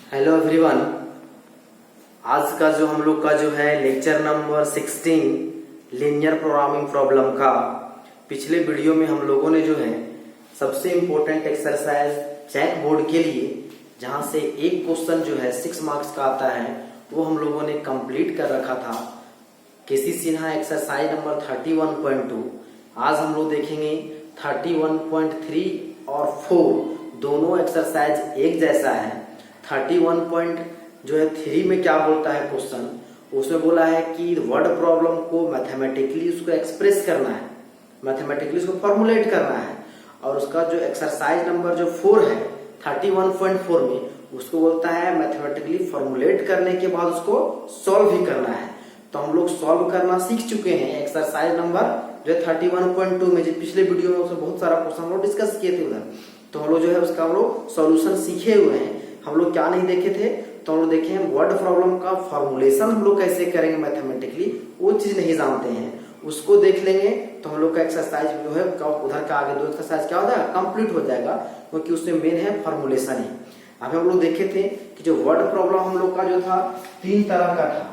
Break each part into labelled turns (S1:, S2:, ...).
S1: Hello everyone. आज का जो हम लोग का जो है lecture number 16 linear programming problem का, पिछले वीडियो में हम लोगों ने जो है सबसे इम्पोर्टेंट एक्सरसाइज चेक बोर्ड के लिए जहां से एक क्वेश्चन जो है 6 मार्क्स का आता है वो हम लोगों ने कंप्लीट कर रखा था। केसी सिन्हा एक्सरसाइज नंबर 31.2। आज हम लोग देखेंगे 31.3 और 4 दोनों एक्सरसाइज एक जैसा है। 31.3 में क्या बोलता है क्वेश्चन, उसमें बोला है कि वर्ड प्रॉब्लम को मैथमेटिकली उसको एक्सप्रेस करना है, मैथमेटिकली उसको फॉर्मुलेट करना है। और उसका जो एक्सरसाइज नंबर जो 4 है 31.4 में, उसको बोलता है मैथमेटिकली फॉर्मुलेट करने के बाद उसको सॉल्व भी करना है। तो हम लोग सॉल्व करना सीख चुके हैं एक्सरसाइज नंबर जो 31.2 में, जो पिछले वीडियो में उसमें बहुत सारा क्वेश्चन हम लोग डिस्कस किए थे उधर। तो हम लोग जो है उसका हम लोग सॉल्यूशन सीखे हुए हैं। हम लोग क्या नहीं देखे थे, तो हम लोग देखे हैं वर्ड प्रॉब्लम का फॉर्मुलेशन हम लोग कैसे करेंगे मैथमेटिकली, वो चीज नहीं जानते हैं, उसको देख लेंगे तो हम लोग का एक्सरसाइज जो है उधर का आगे दो एक्सरसाइज क्या हो जाएगा, कंप्लीट हो जाएगा, क्योंकि उसमें मेन है फॉर्मुलेशन ही। अभी हम लोग देखे थे कि जो वर्ड प्रॉब्लम हम लोग का जो था 3 तरह का था।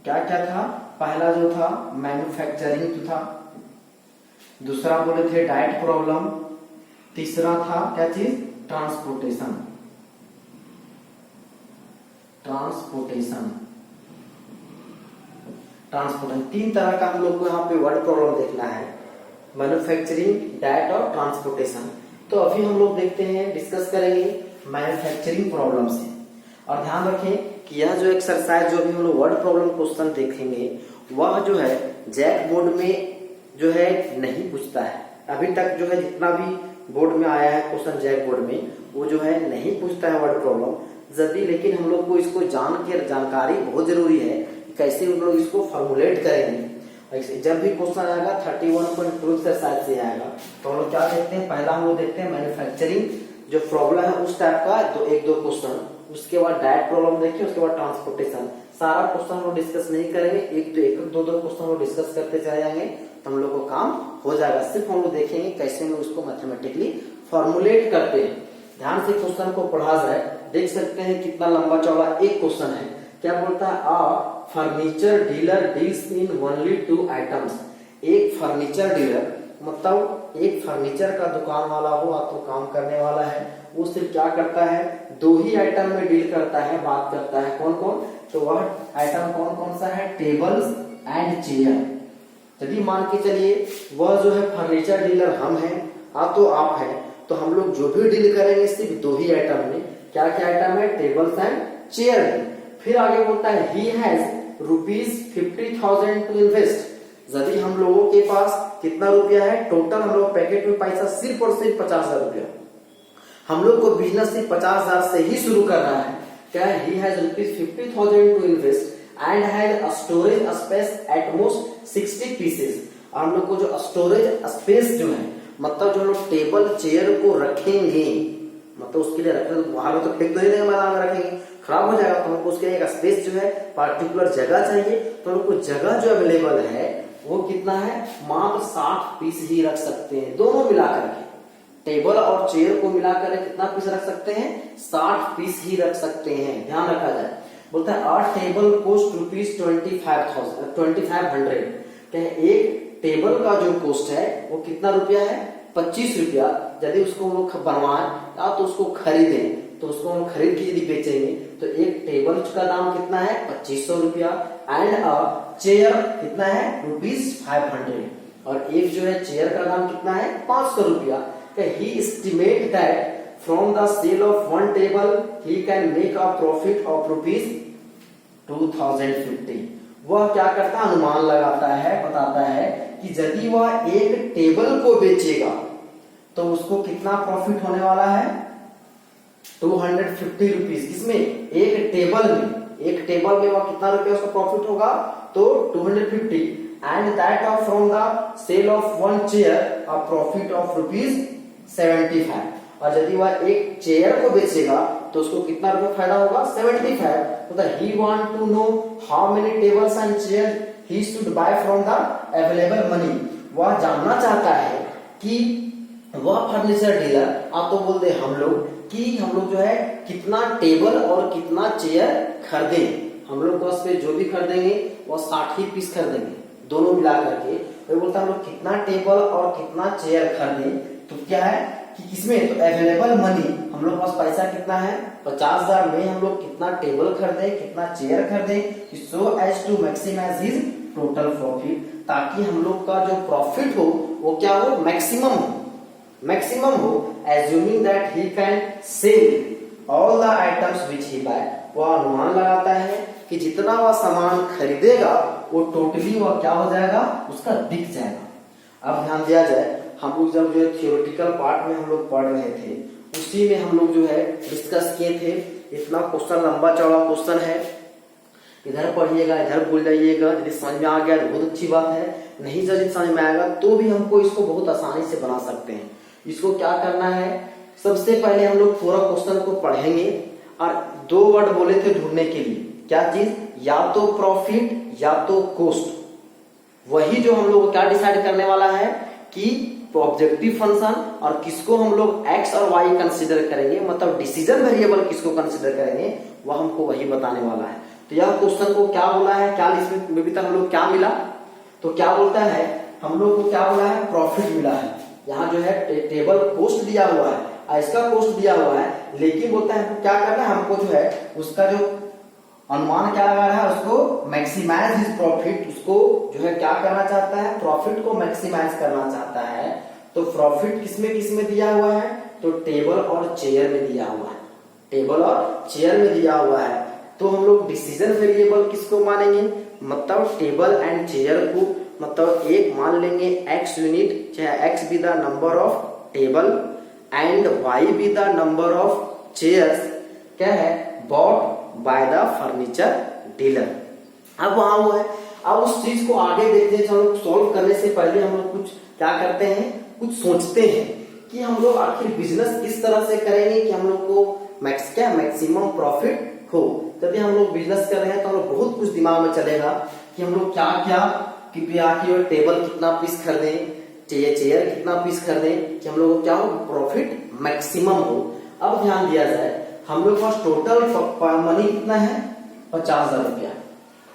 S1: क्या क्या था? पहला जो था मैन्युफैक्चरिंग था, दूसरा बोले थे डाइट प्रॉब्लम, तीसरा था क्या चीज, ट्रांसपोर्टेशन। ट्रांसपोर्टेशन 3 तरह का हम लोग को यहाँ पे वर्ड प्रॉब्लम देखना है, मैन्युफैक्चरिंग, डाइट और ट्रांसपोर्टेशन। तो अभी हम लोग देखते हैं, डिस्कस करेंगे मैन्युफैक्चरिंग प्रॉब्लम से। और ध्यान रखें कि यह जो एक्सरसाइज जो भी हम लोग वर्ड प्रॉब्लम क्वेश्चन देखेंगे वह जो है जैक बोर्ड में जो है नहीं पूछता है। अभी तक जो है जितना भी बोर्ड में आया है क्वेश्चन जैक बोर्ड में, वो जो है नहीं पूछता है वर्ड प्रॉब्लम जल्दी। लेकिन हम लोग को इसको जानकारी बहुत जरूरी है, कैसे हम लोग इसको फॉर्मुलेट करेंगे। जब भी क्वेश्चन आएगा 31.2 एक्सरसाइज से आएगा, तो हम लोग क्या देखते हैं, पहला हम लोग देखते हैं मैन्युफैक्चरिंग जो प्रॉब्लम है उस टाइप का एक दो क्वेश्चन, उसके बाद डाइट प्रॉब्लम देखिए, उसके बाद ट्रांसपोर्टेशन। सारा क्वेश्चन हम लोग डिस्कस नहीं करेंगे, एक दो क्वेश्चन हम लोग डिस्कस करते चले जाएंगे, तो हम लोग को काम हो जाएगा। सिर्फ हम लोग देखेंगे कैसे हम लोग उसको मैथमेटिकली फॉर्मुलेट करते हैं। ध्यान से क्वेश्चन को पढ़ा जाए, देख सकते हैं कितना लंबा चौड़ा एक क्वेश्चन है। क्या बोलता है, a furniture dealer deals in only 2 items. एक फर्नीचर डीलर मतलब एक फर्नीचर का दुकान वाला हो तो काम करने वाला है, वो सिर्फ क्या करता है, 2 ही आइटम में डील करता है, बात करता है। कौन कौन? तो वह आइटम कौन कौन सा है, टेबल्स एंड चेयर। यदि मान के चलिए वह जो है फर्नीचर डीलर हम हैं, तो आप हैं, तो हम लोग जो भी डील करेंगे सिर्फ 2 ही आइटम में। क्या क्या आइटम है, टेबल्स एंड चेयर। फिर आगे बोलता है ही हैज ₹50,000 टू इन्वेस्ट। यदि हम लोगों के पास कितना रुपया है, टोटल हम लोग पैकेट में पैसा सिर्फ और सिर्फ 50,000 रुपया। हम लोग को बिजनेस सिर्फ 50,000 से ही शुरू करना है। क्या है, he has ₹50,000 to invest and has a storage space at most 60 pieces. और हम लोग को जो स्टोरेज स्पेस जो है, मतलब जो हम लोग टेबल चेयर को रखेंगे, मतलब उसके लिए रखेंगे, बाहर में तो फेंक तो नहीं देंगे, मैदान में रखेंगे, खराब हो जाएगा। तो हमको उसके लिए एक स्पेस जो है, पार्टिकुलर जगह चाहिए। तो हमको जगह जो अवेलेबल है वो कितना है, मात्र 60 पीस ही रख सकते हैं, दोनों मिलाकर के। टेबल और चेयर को मिलाकर कितना पीस रख सकते हैं, 60 पीस ही रख सकते हैं, ध्यान रखा जाए। बोलता है आर टेबल कोस्ट ₹25,500। क्या है, एक टेबल का जो कॉस्ट है वो कितना रुपया है, 25 रुपया। यदि उसको हम लोग बनवाएं या तो उसको खरीदें, तो उसको हम खरीद के यदि बेचेंगे तो एक टेबल का दाम कितना है, 2500 रुपया। एंड अ चेयर कितना है, ₹500। और एक जो है चेयर का दाम कितना है, 500 रुपया। He estimate that from the sale of 1 table he can make a profit of ₹2050। वह क्या करता है, अनुमान लगाता है, बताता है कि यदि वह एक टेबल को बेचेगा तो उसको कितना प्रॉफिट होने वाला है, 250 रुपीज। किसमें, एक टेबल में। एक टेबल में वह कितना रुपया उसका प्रॉफिट होगा, तो 250। And that of from the sale of 1 chair a profit of ₹75। और यदि वह एक चेयर को बेचेगा तो उसको कितना रुपया फायदा होगा, 75। तो he want to know how many tables and chair he should buy from the available money. वह जानना चाहता है कि वह फर्नीचर डीलर आप तो बोल दे हम लोग जो है कितना टेबल और कितना चेयर खरीदे। हम लोग बस पे जो भी खरीदेंगे वो 60 ही पीस खरीदेंगे दोनों मिला करके। तो बोलता हम लोग कितना टेबल और कितना चेयर खरीदे, तो क्या है कि किसमें, तो अवेलेबल मनी हम लोग पास पैसा कितना है 50,000 में हम लोग कितना टेबल खरीदे कितना चेयर खरीदे, so as to maximize his total profit, ताकि हम लोग का जो प्रॉफिट हो वो क्या हो, मैक्सिमम हो। Assuming that he can sell all the items which he buy, वह अनुमान लगाता है कि जितना वह सामान खरीदेगा वो टोटली वह क्या हो जाएगा, उसका बिक जाएगा। अब ध्यान दिया जाए, हम लोग जब जो थियोरेटिकल पार्ट में हम लोग पढ़ रहे थे उसी में हम लोग जो है डिस्कस किए थे। इतना क्वेश्चन लंबा चौड़ा क्वेश्चन है, इधर पढ़िएगा इधर भूल जाइएगा। यदि समझ में आ गया तो बहुत अच्छी बात है, नहीं यदि समझ में आएगा तो भी हमको इसको बहुत आसानी से बना सकते हैं। इसको क्या करना है, सबसे पहले हम लोग पूरा क्वेश्चन को पढ़ेंगे और 2 वर्ड बोले थे ढूंढने के लिए, क्या चीज, या तो प्रॉफिट या तो कॉस्ट। वही जो हम लोग क्या डिसाइड करने वाला है कि ऑब्जेक्टिव फंक्शन और किसको हम लोग एक्स और वाई कंसीडर करेंगे, मतलब डिसीजन वेरिएबल किसको कंसीडर करेंगे, वह हमको वही बताने वाला है। तो यह क्वेश्चन को क्या बोला है, क्या इसमें अभी तक हम लोग क्या मिला, तो क्या बोलता है हम लोग को, क्या बोला है प्रॉफिट मिला है। यहाँ जो है टेबल कॉस्ट दिया हुआ है, इसका कॉस्ट दिया हुआ है, लेकिन बोलता है क्या करना है हमको, जो है उसका जो अनुमान क्या लगा रहा है, उसको मैक्सिमाइज हिज प्रॉफिट, उसको जो है क्या करना चाहता है, प्रॉफिट को मैक्सिमाइज करना चाहता है। तो प्रॉफिट किसमें दिया हुआ है, तो टेबल और चेयर में दिया हुआ है, टेबल और चेयर में दिया हुआ है। तो हम लोग डिसीजन वेरिएबल किसको मानेंगे, मतलब टेबल एंड चेयर को, मतलब एक मान लेंगे एक्स यूनिट, चाहे x be the number of table and y be the number of chairs, क्या है, bought by the furniture dealer. अब वहां वो है, अब उस चीज को आगे देखते हैं, हम लोग सॉल्व करने से पहले हम लोग कुछ क्या करते हैं, कुछ सोचते हैं कि हम लोग आखिर बिजनेस किस तरह से करेंगे कि हम लोग को मैक्सिमम प्रॉफिट हो। जब हम लोग बिजनेस कर रहे हैं तो हम लोग बहुत कुछ दिमाग में चलेगा कि हम लोग क्या कि आखिर टेबल कितना पीस खरीदें, चेयर कितना पीस खरीदें कि हम लोग को क्या हो, प्रॉफिट मैक्सिमम हो। अब ध्यान दिया जाए, हम लोग पास टोटल मनी कितना है 50,000 रुपया,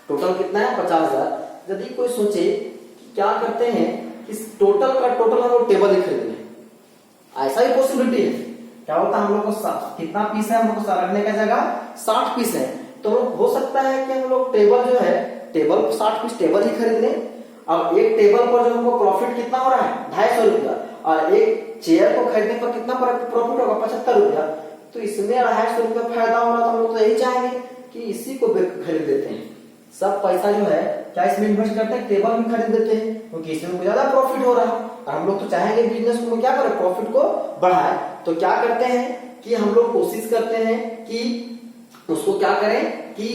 S1: टोटल कितना है 50,000। यदि कोई सोचे कि क्या करते हैं, इस टोटल हम लोग टेबल ही खरीद लें, ऐसा ही पॉसिबिलिटी है। क्या होता है, हम लोग को कितना पीस है, हम लोग को रखने का जगह 60 पीस है, तो हो सकता है कि हम लोग टेबल जो है, टेबल 60 पीस टेबल ही खरीद लें। अब एक टेबल पर जो हमको प्रॉफिट कितना हो रहा है 250 रुपया, और एक चेयर को खरीदने पर कितना प्रॉफिट होगा 75 रुपया, तो इसमें 250 रुपया फायदा हो रहा, तो हम लोग तो यही चाहेंगे कि इसी को खरीद लेते हैं। सब पैसा जो है क्या इसमें इन्वेस्ट करते हैं, टेबल भी खरीद देते हैं, क्योंकि इसमें ज्यादा प्रॉफिट हो रहा है और हम लोग तो चाहेंगे बिजनेस को क्या करें, प्रॉफिट को बढ़ाए। तो क्या करते हैं कि हम लोग कोशिश करते हैं कि उसको क्या करें कि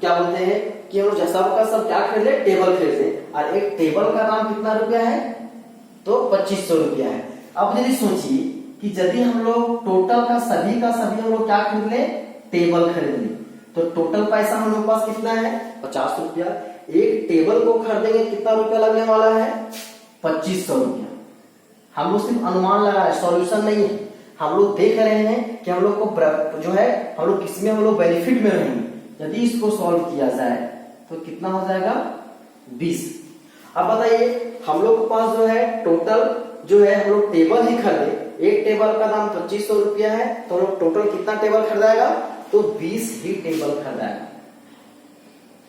S1: क्या बोलते हैं कि हम लोग जैसा का सब क्या खरीदे, टेबल खरीदे, और एक टेबल का दाम कितना रुपया है, तो 2500 रुपया है। अब यदि सोचिए कि यदि हम लोग टोटल का सभी हम लोग क्या खरीद ले, टेबल खरीद ले, तो टोटल पैसा हम लोग पास कितना है 50 रुपया। एक टेबल को खरीदेंगे कितना रुपया लगने वाला है 2500 रुपया। हम लोग सिर्फ अनुमान लगा रहे, सॉल्यूशन नहीं है, हम लोग देख रहे हैं कि हम लोग को जो है हम लोग किसमें हम लोग बेनिफिट में रहेंगे। यदि इसको सॉल्व किया जाए तो कितना हो जाएगा 20। अब बताइए हम लोग के पास जो है टोटल जो है हम लोग टेबल ही खरीदे, एक टेबल का दाम 2500 रुपया है, तो हम लोग टोटल कितना टेबल खरीदाएगा, तो 20 ही टेबल खरीदाएगा।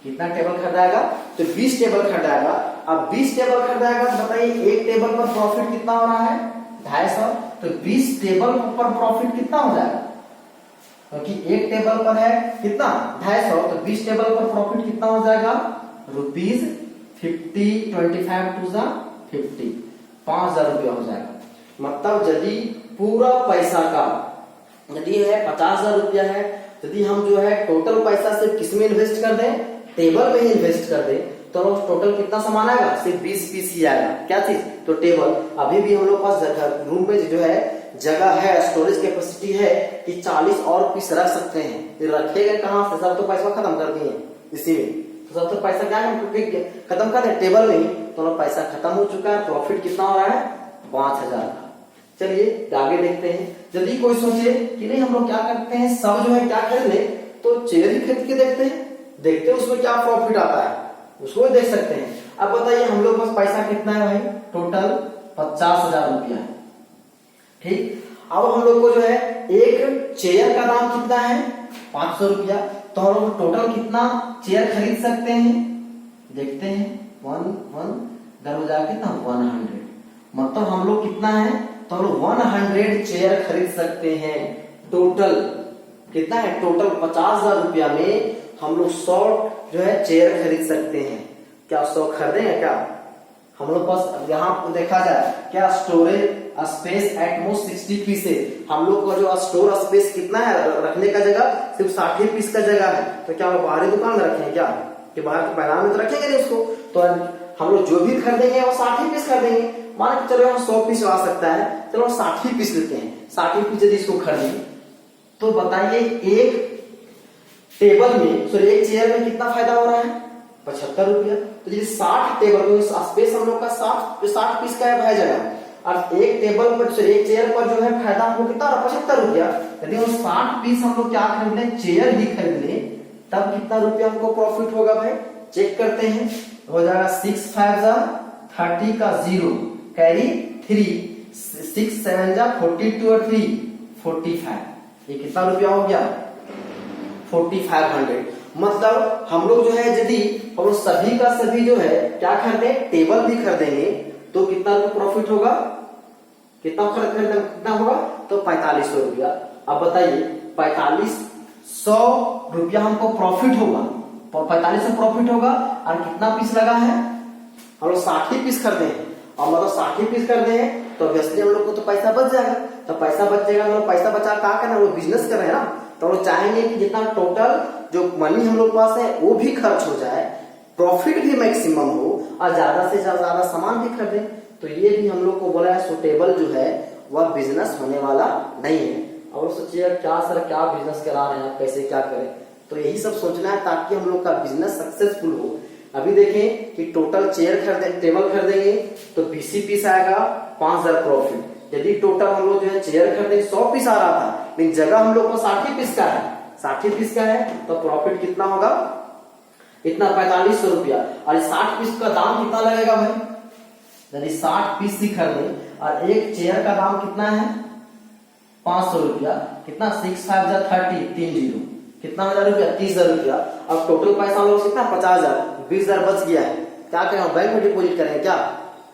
S1: कितना टेबल खरीदाएगा, तो 20 टेबल खरीदाएगा। अब 20 टेबल खरीदाएगा तो बताइए एक टेबल पर प्रॉफिट कितना हो रहा है 250, तो 20 टेबल पर प्रॉफिट कितना हो जाएगा, क्योंकि एक टेबल पर है कितना 250, तो 20 टेबल पर प्रॉफिट कितना हो जाएगा ₹50, 25 टू 50, 5000 रुपया हो जाएगा। मतलब यदि पूरा पैसा का यदि है 50,000 रुपया है, यदि हम जो है टोटल पैसा सिर्फ किसमें इन्वेस्ट कर दें, टेबल में ही इन्वेस्ट कर दें, तो टोटल कितना सामान आएगा, सिर्फ 20 पीस ही आएगा। क्या चीज, तो टेबल। अभी भी हम लोग पास रूम में जो है जगह है, स्टोरेज कैपेसिटी है कि 40 और पीस रख सकते हैं। रखेगा कहाँ से, सब तो पैसा खत्म कर दिए इसी में, तो सब तो पैसा क्या है खत्म कर दे टेबल में ही, तो पैसा खत्म हो चुका है। प्रॉफिट कितना हो रहा है 5000 का। चलिए आगे देखते हैं। यदि कोई सोचे कि नहीं हम लोग क्या करते हैं, सब जो है क्या खरीद ले, तो चेयर ही खरीद के देखते हैं उसमें क्या प्रॉफिट आता है, उसको देख सकते हैं। अब बताइए हम लोग पास पैसा कितना है भाई, टोटल 50,000 रुपया है। ठीक, अब हम लोग को जो है एक चेयर का दाम कितना है, 500 रुपया। तो हम लोग टोटल कितना चेयर खरीद सकते हैं, देखते हैं। 1 हो जाएगा कितना, 100। मतलब हम लोग कितना है, तो हम लोग 100 चेयर खरीद सकते हैं। टोटल कितना है, टोटल 50,000 रुपया में हम लोग 100 जो है चेयर खरीद सकते हैं। क्या 100 खरीदेंगे क्या? हम लोग पास यहाँ देखा जाए क्या, storage space at most 60 pieces. हम लोग का जो स्टोर स्पेस कितना है, रखने का जगह सिर्फ 60 पीस का जगह है। तो क्या हम बाहरी दुकान में रखें क्या, कि बाहर के मैदान में तो रखेंगे नहीं उसको। तो हम लोग जो भी खरीदेंगे वो 60 पीस खरीदेंगे। मान के चलो 100 पीस आ सकता है, चलो 60 पीस लेते हैं। 60 पीस यदि इसको खरीदेंगे तो बताइए एक टेबल में, सॉरी एक चेयर में कितना फायदा हो रहा है, 75 रुपया। तो यदि 60 टेबल, स्पेस हम लोग का 60 पीस का है भाई जगह, और एक टेबल पर, एक चेयर पर जो है फायदा हमको कितना, 75 रुपया। यदि हम 60 पीस हम लोग क्या खरीद लें, चेयर ही खरीद लें, तब कितना रुपया हमको प्रॉफिट होगा भाई, चेक करते हैं। हो जाएगा 6 5 जा 30 का 0 कैरी 3, 6 7 जा 42 और 3 45। ये कितना रुपया हो गया, 4500। मतलब हम लोग जो है यदि हम लोग सभी का सभी जो है क्या खरीदे, टेबल भी खरीदेंगे, तो कितना प्रॉफिट होगा, कितना होगा, तो 4500 रुपया। अब बताइए 4500 रुपया हमको प्रॉफिट होगा, 4500 प्रॉफिट होगा, और कितना पीस लगा है, हम लोग 60 पीस खरीदे हैं, और मतलब 60 पीस खरीदे हैं, तो ऑब्वियसली हम लोग को तो पैसा बच जाएगा। तो पैसा बच जाएगा, हम लोग पैसा बचा क्या करना, वो बिजनेस कर रहे हैं ना, तो हम लोग चाहेंगे कि जितना टोटल जो मनी हम लोग पास है वो भी खर्च हो जाए, प्रॉफिट भी मैक्सिमम हो, और ज्यादा से ज्यादा सामान भी खरीदे। तो ये भी हम लोग को बोला है सुटेबल जो है वह बिजनेस होने वाला नहीं है। और सोचिए क्या सर क्या बिजनेस करा रहे हैं, कैसे क्या करें, तो यही सब सोचना है ताकि हम लोग का बिजनेस सक्सेसफुल हो। अभी देखें कि टोटल चेयर खरीदे, टेबल खरीदेंगे तो 20 पीस आएगा, 5000 प्रॉफिट। यदि टोटल हम लोग जो है चेयर खरीदे 100 पीस आ रहा था, लेकिन जगह हम लोग को 60 पीस का है, 60 पीस का है, तो प्रॉफिट कितना होगा, इतना 4500 रुपया। और 60 पीस का दाम कितना लगेगा भाई, यदि 60 पीस ही खरीदे, और एक चेयर का दाम कितना है, 500 रुपया। कितना, 6 5 जा 30 30, कितना 1000 रुपया, 30,000 रुपया। अब टोटल पैसा हम लोग कितना, 50,000, 20,000 बच गया है। क्या करें, बैंक में डिपॉजिट करें क्या,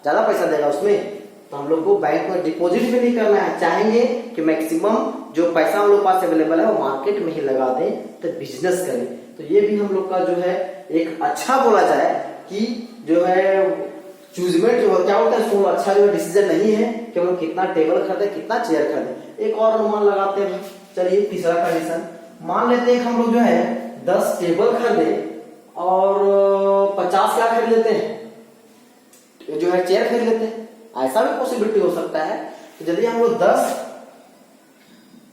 S1: ज्यादा पैसा देगा उसमें, तो हम लोग को बैंक में डिपॉजिट भी नहीं करना है। चाहेंगे कि मैक्सिमम जो पैसा हम लोग पास अवेलेबल है वो मार्केट में ही लगा दें, तो बिजनेस करें। तो ये भी हम लोग का जो है एक अच्छा बोला जाए कि जो है चूजमेंट जो क्या होता है, उसको अच्छा जो डिसीजन नहीं है कि हम लोग कितना टेबल खरीदे, कितना चेयर खरीदे। एक और अनुमान लगाते हैं, चलिए तीसरा कंडीशन मान लेते हैं, हम लोग जो है 10 टेबल खरीदे और 50 क्या खरीद लेते हैं, जो है चेयर खरीद लेते हैं। ऐसा भी पॉसिबिलिटी हो सकता है। तो यदि हम लोग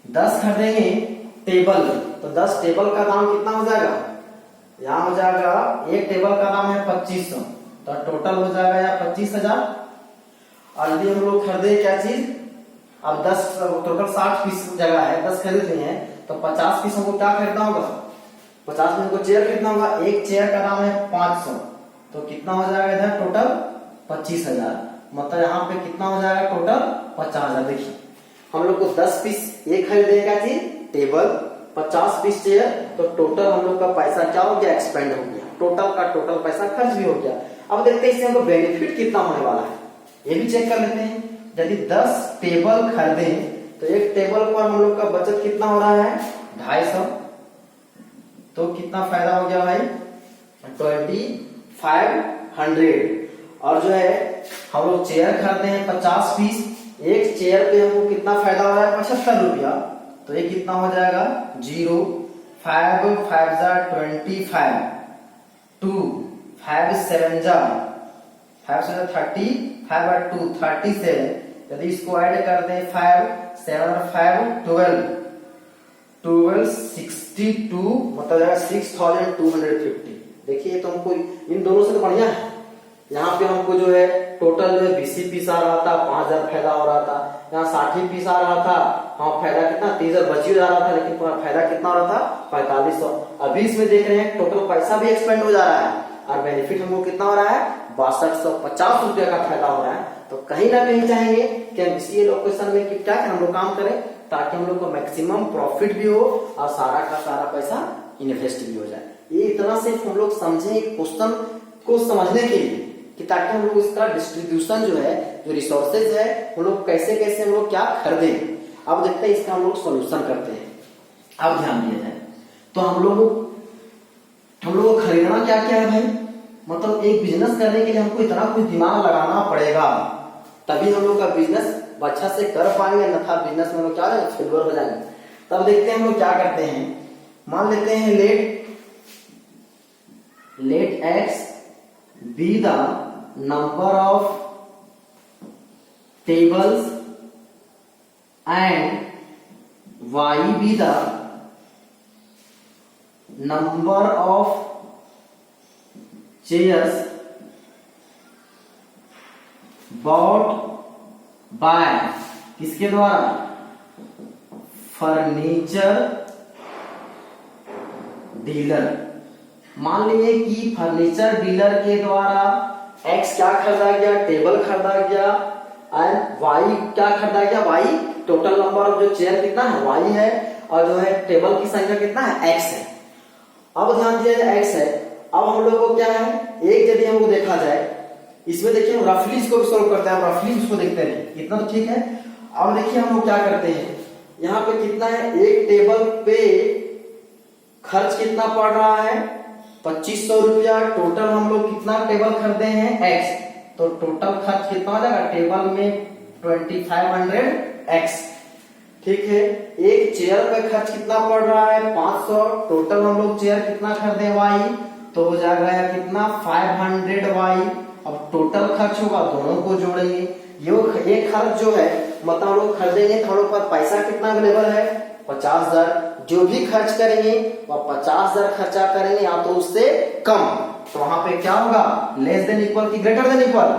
S1: 10 खरीदेंगे टेबल, तो 10 टेबल का दाम कितना हो जाएगा, यहाँ हो जाएगा एक टेबल का दाम है 2500, तो टोटल हो जाएगा यहाँ 25,000। और यदि हम लोग खरीदे क्या चीज, अब 10 टोटल 60 पीस जगह है, 10 खरीद लिए हैं, तो 50 पीस हमको क्या खरीदना होगा, 50 पीस हमको चेयर खरीदना होगा। एक चेयर का दाम है 500, तो कितना हो जाएगा इधर टोटल 25,000। मतलब यहाँ पे कितना हो जाएगा टोटल 50,000। देखिए हम लोग को 10 पीस एक खरीदे क्या चीज, टेबल, 50 पीस चेयर, तो टोटल हम लोग का पैसा क्या हो गया, एक्सपेंड हो गया, टोटल का टोटल पैसा खर्च भी हो गया। अब देखते हैं इससे हमको बेनिफिट कितना होने वाला है, ये भी चेक कर लेते हैं। यदि 10 टेबल खरीदे तो एक टेबल पर हम लोग का बचत कितना हो रहा है, 250, तो कितना फायदा हो गया भाई, 2500। और जो है हम लोग चेयर खरीदते हैं 50 पीस, एक चेयर पे हमको कितना फायदा हो रहा है, 75 रुपया। तो ये कितना हो जाएगा, 0 5 5 जा 25, 2 5 7 जा 30, 5 और 2 37। यदि इसको ऐड कर दें 5 7 और 5 12 62, मतलब 6250। देखिए तो हमको इन दोनों से तो बढ़िया है, यहाँ पे हमको जो है टोटल जो है 20 पीस आ रहा था, 5000 फायदा हो रहा था। यहाँ 60 पीस आ रहा था, हाँ फायदा कितना 30,000 बची जा रहा था, लेकिन फायदा कितना हो रहा था 4500। अभी इसमें देख रहे हैं टोटल पैसा भी एक्सपेंड हो जा रहा है और बेनिफिट हमको कितना हो रहा है 6250 रुपया का फायदा हो रहा है। तो कहीं ना कहीं चाहेंगे कि हम इसी लोकेशन में कि क्या हम लोग काम करें ताकि हम लोग को मैक्सिमम प्रॉफिट भी हो और सारा का सारा पैसा इन्वेस्ट भी हो जाए। ये इतना सिर्फ हम लोग समझे क्वेश्चन को समझने के लिए कि ताकि हम लोग इसका डिस्ट्रीब्यूशन जो है, जो रिसोर्सेज है, हम लोग कैसे कैसे हम लोग क्या खरीदें। अब देखते हैं इसका हम लोग सोल्यूशन करते हैं। अब ध्यान दिया जाए तो हम लोग को खरीदना क्या क्या है भाई, मतलब एक बिजनेस करने के लिए हमको इतना कुछ दिमाग लगाना पड़ेगा तभी हम लोग का बिजनेस अच्छा से कर पाएंगे, अन्यथा बिजनेस में हम लोग क्या फेलियर हो जाएंगे। तब देखते हैं हम लोग क्या करते हैं। मान लेते हैं let x be the number of tables and y be the number of chairs bought by किसके द्वारा, फर्नीचर डीलर। मान लीजिए कि फर्नीचर डीलर के द्वारा एक्स क्या खरीदा गया, टेबल खरीदा गया, एंड वाई क्या खरीदा गया, वाई टोटल नंबर ऑफ जो चेयर कितना है वाई है, और जो है टेबल की संख्या कितना है एक्स है। अब ध्यान दिया एक्स है। अब हम लोग को क्या है, एक यदि हमको देखा जाए इसमें देखिए हम रफली इसको भी सोल्व करते हैं, रफली इसको देखते हैं इतना तो ठीक है। अब देखिए हम लोग क्या करते हैं, यहाँ पे कितना है, एक टेबल पे खर्च कितना पड़ रहा है 2500 रुपया। टोटल हम लोग कितना टेबल खरीदे हैं एक्स, तो टोटल खर्च कितना हो जाएगा टेबल में 2500 एक्स, ठीक है। एक चेयर पे खर्च कितना पड़ रहा है 500, टोटल हम लोग चेयर कितना खरीदे वाई, तो हो जाएगा कितना 500 वाई। अब टोटल खर्च होगा दोनों को जोड़ेंगे, ये खर्च जो है मतलब हम लोग खरीदेंगे तो हम लोग पर पैसा कितना अवेलेबल है 50,000। जो भी खर्च करेंगे वह 50,000 खर्चा करेंगे या तो उससे कम, तो वहां पे क्या होगा लेस देन इक्वल की greater than equal,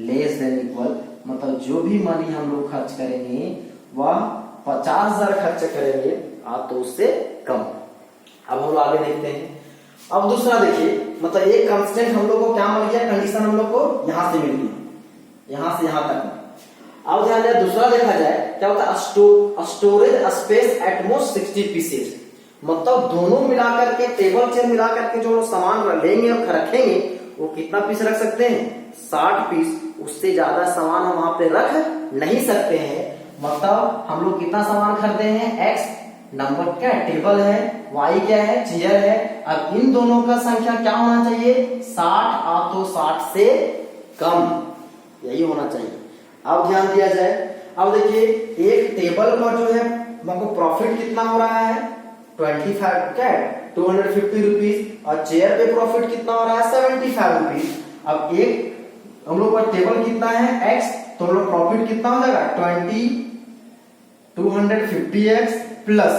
S1: less than equal, मतलब जो भी मनी हम लोग खर्च करेंगे वह 50,000 खर्च करेंगे या तो उससे कम। अब हम लोग आगे देखते हैं। अब दूसरा देखिए, मतलब एक कांस्टेंट हम लोग को क्या मिल गया, कंडीशन हम लोग को यहां से मिल गई, यहां से यहां तक। अब ध्यान दिया दूसरा देखा जाए क्या होता है, storage space at most 60 pieces, मतलब दोनों मिलाकर के टेबल चेयर मिलाकर के जो सामान लेंगे और रखेंगे वो कितना पीस रख सकते हैं 60 पीस, उससे ज्यादा सामान हम वहां पे रख नहीं सकते हैं। मतलब हम लोग कितना सामान खरीदे हैं, एक्स नंबर क्या है टेबल है, वाई क्या है चेयर है। अब इन दोनों का संख्या क्या होना चाहिए 60, आप तो 60 से कम, यही होना चाहिए। अब ध्यान दिया जाए, अब देखिए एक टेबल पर जो है हमको प्रॉफिट कितना हो रहा है 25 क्या है 250 रुपीज, और चेयर पे प्रॉफिट कितना हो रहा है 75 रुपीज। अब एक हम लोग का टेबल कितना है एक्स, तो हम लोग प्रॉफिट कितना हो जाएगा 250x प्लस,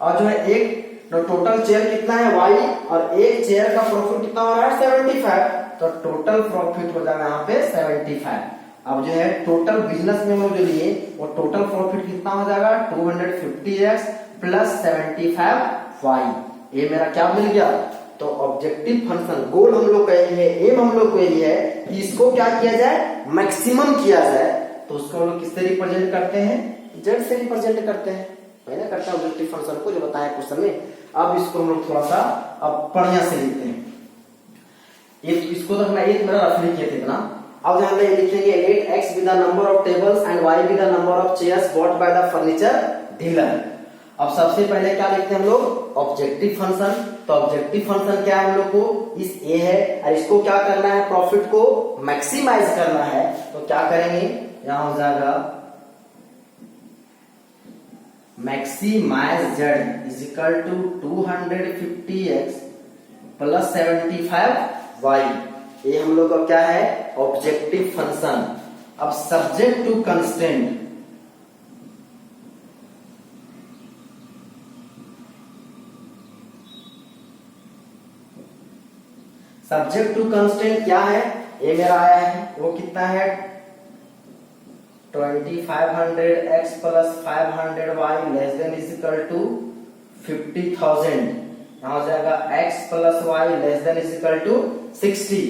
S1: और जो है एक टोटल चेयर कितना है वाई, और एक चेयर का प्रॉफिट कितना हो रहा है 75, तो टोटल प्रॉफिट हो जाएगा यहाँ पे 75। अब जो है टोटल बिजनेस में हम लोग जो लिए वो टोटल प्रॉफिट कितना हो जाएगा 250x प्लस 75y, ये मेरा क्या मिल गया। तो ऑब्जेक्टिव फंक्शन गोल हम लोग का यही है, एम हम लोग को यही है कि इसको क्या किया जाए मैक्सिमम किया जाए। तो उसको हम लोग किससे रिप्रेजेंट करते हैं, जेड से रिप्रेजेंट करते हैं, है ना, करते हैं ऑब्जेक्टिव फंक्शन को जो बताया क्वेश्चन में। अब इसको हम लोग थोड़ा सा अब बढ़िया से लिखते हैं, इसको तो मैं एक मेरा रफली किया था इतना। अब हम लिखेंगे let x be the number of tables and y be the number of chairs bought by the furniture dealer. अब सबसे पहले क्या लिखते हैं हम लोग ऑब्जेक्टिव फंक्शन, तो ऑब्जेक्टिव फंक्शन क्या है हम लोग को इस ए है, और इसको क्या करना है प्रॉफिट को मैक्सिमाइज करना है। तो क्या करेंगे यहां हो जाएगा maximize z is equal to 250x plus 75y, ये हम लोग का क्या है ऑब्जेक्टिव फंक्शन। अब subject to constant, subject to constant क्या है, ये मेरा आया है, वो कितना है 2500x plus 500y less than is equal to 50,000। यहाँ हो जाएगा x plus y less than is equal to 60।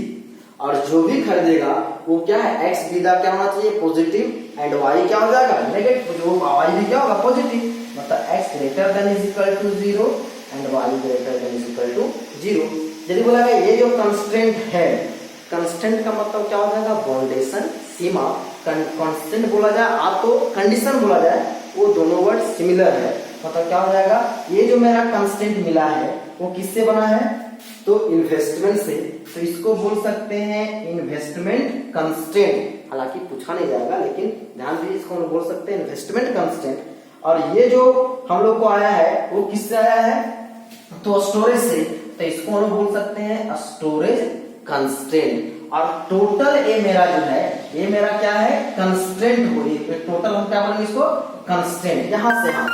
S1: और जो भी खरीदेगा वो क्या है, x विदा क्या होना चाहिए पॉजिटिव एंड y क्या हो जाएगा नेगेटिव, जो y भी क्या होगा पॉजिटिव, मतलब x greater than is equal to 0 and y greater than is equal to 0। यदि बोला गया ये जो कंस्ट्रेंट है, कंस्टेंट का मतलब क्या हो जाएगा बाउंडेशन, सीमा। कांस्टेंट बोला जाए आ तो कंडीशन बोला जाए, वो दोनों वर्ड सिमिलर है, मतलब क्या हो जाएगा, ये जो मेरा कंस्टेंट मिला है वो किससे बना है, तो इन्वेस्टमेंट से। तो इसको बोल सकते हैं इन्वेस्टमेंट कंस्टेंट, हालांकि पूछा नहीं जाएगा लेकिन ध्यान दीजिए, इसको हम बोल सकते हैं इन्वेस्टमेंट कंस्टेंट। और ये जो हम लोग को आया है वो किससे आया है, तो स्टोरेज से, तो इसको हम बोल सकते हैं स्टोरेज कंस्टेंट। और टोटल ये मेरा जो है, ये मेरा क्या है कंस्टेंट हो, ये टोटल हम क्या बोलेंगे इसको कंस्टेंट। यहां से हम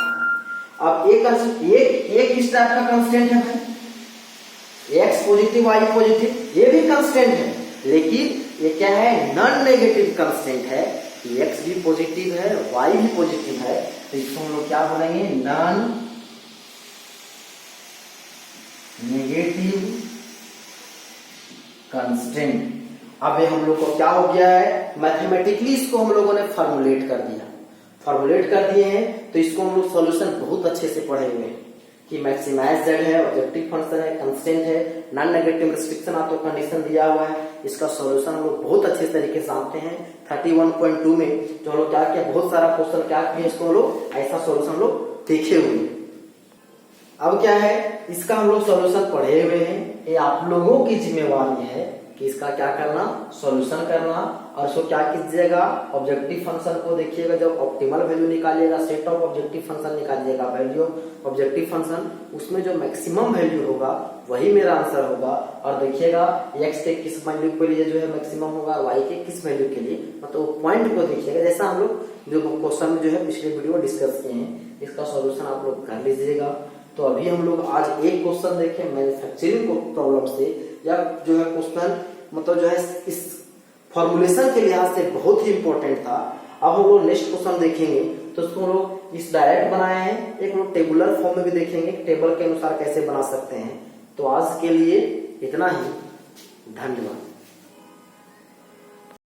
S1: अब एक इस टाइप का कंस्टेंट है भाई, x पॉजिटिव y पॉजिटिव, ये भी कंस्टेंट है, लेकिन ये क्या है नॉन नेगेटिव कंस्टेंट है, x भी पॉजिटिव है y भी पॉजिटिव है, तो इसको हम लोग क्या बोलेंगे नॉन नेगेटिव कंस्टेंट। अब ये हम लोग को क्या हो गया है, मैथमेटिकली इसको हम लोगों ने फॉर्मुलेट कर दिया, फॉर्मुलेट कर दिए हैं, तो इसको हम लोग सॉल्यूशन बहुत अच्छे से पढ़े हुए हैं कि मैक्सिमाइज z है, ऑब्जेक्टिव फंक्शन है, कंस्टेंट है, नॉन नेगेटिव रिस्ट्रिक्शन आपको कंडीशन दिया हुआ है, इसका सॉल्यूशन हम लोग बहुत अच्छे तरीके से जानते हैं। 31.2 में जो हम लोग क्या किया, बहुत सारा क्वेश्चन क्या किया, इसको हम लोग ऐसा सॉल्यूशन हम लोग देखे हुए हैं। अब क्या है, इसका हम लोग सॉल्यूशन पढ़े हुए हैं, ये आप लोगों की जिम्मेवारी है कि इसका क्या करना, सॉल्यूशन करना। और इसको क्या कीजिएगा, ऑब्जेक्टिव फंक्शन को देखिएगा, जब ऑप्टिमल वैल्यू निकालिएगा, सेट ऑफ ऑब्जेक्टिव फंक्शन निकालिएगा, वैल्यू ऑफ ऑब्जेक्टिव फंक्शन, उसमें जो मैक्सिमम वैल्यू होगा वही मेरा आंसर होगा। और देखिएगा x के किस वैल्यू के लिए जो है मैक्सिमम होगा, y के किस वैल्यू के लिए, मतलब पॉइंट को देखिएगा, जैसा हम लोग जो क्वेश्चन में जो है पिछले वीडियो में डिस्कस किए हैं, इसका सॉल्यूशन आप लोग कर लीजिएगा। तो अभी हम लोग आज एक क्वेश्चन देखें मैन्युफैक्चरिंग प्रॉब्लम से, या जो है क्वेश्चन मतलब जो है इस फॉर्मुलेशन के लिहाज से बहुत ही इंपॉर्टेंट था। अब हम लोग नेक्स्ट क्वेश्चन देखेंगे, तो उसको हम लोग इस डायरेक्ट बनाए हैं, एक लोग टेबुलर फॉर्म में भी देखेंगे, टेबल के अनुसार कैसे बना सकते हैं। तो आज के लिए इतना ही, धन्यवाद।